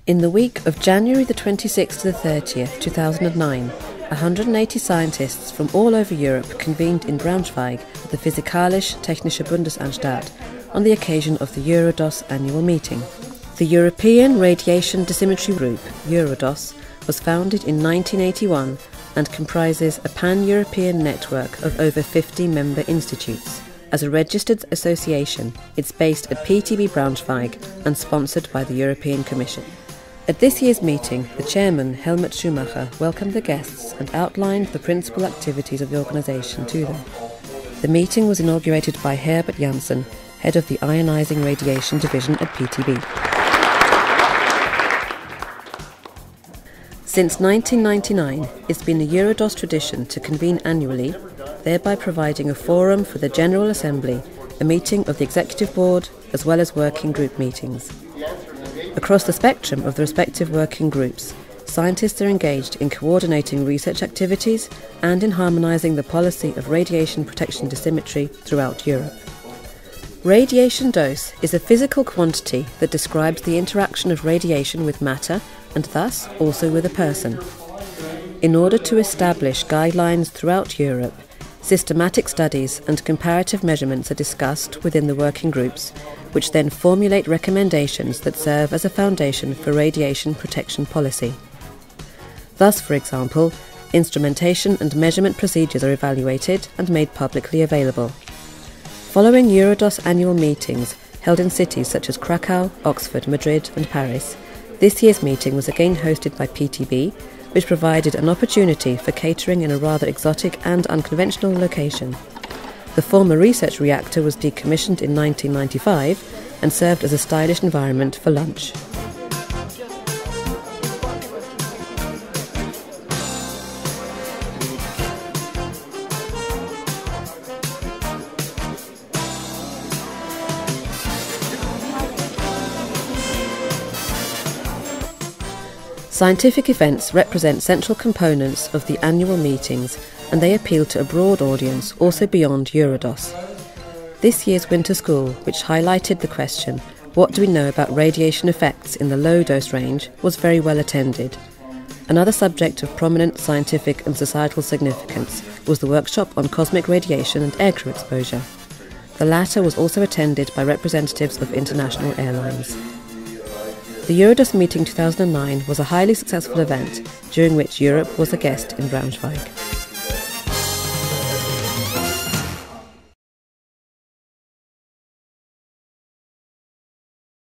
In the week of January the 26th to the 30th, 2009, 180 scientists from all over Europe convened in Braunschweig at the Physikalisch-Technische Bundesanstalt on the occasion of the EURADOS Annual Meeting. The European Radiation Dosimetry Group, EURADOS, was founded in 1981 and comprises a pan-European network of over 50 member institutes. As a registered association, it's based at PTB Braunschweig and sponsored by the European Commission. At this year's meeting, the chairman, Helmut Schumacher, welcomed the guests and outlined the principal activities of the organisation to them. The meeting was inaugurated by Herbert Janssen, head of the Ionising Radiation Division at PTB. Since 1999, it's been the EURADOS tradition to convene annually, thereby providing a forum for the General Assembly, a meeting of the Executive Board, as well as working group meetings. Across the spectrum of the respective working groups, scientists are engaged in coordinating research activities and in harmonising the policy of radiation protection dosimetry throughout Europe. Radiation dose is a physical quantity that describes the interaction of radiation with matter and thus also with a person. In order to establish guidelines throughout Europe, systematic studies and comparative measurements are discussed within the working groups, which then formulate recommendations that serve as a foundation for radiation protection policy. Thus, for example, instrumentation and measurement procedures are evaluated and made publicly available. Following EURADOS annual meetings held in cities such as Krakow, Oxford, Madrid and Paris, this year's meeting was again hosted by PTB, which provided an opportunity for catering in a rather exotic and unconventional location. The former research reactor was decommissioned in 1995 and served as a stylish environment for lunch. Scientific events represent central components of the annual meetings, and they appeal to a broad audience also beyond EURADOS. This year's winter school, which highlighted the question, what do we know about radiation effects in the low dose range, was very well attended. Another subject of prominent scientific and societal significance was the workshop on cosmic radiation and aircrew exposure. The latter was also attended by representatives of international airlines. The EURADOS meeting 2009 was a highly successful event, during which Europe was a guest in Braunschweig.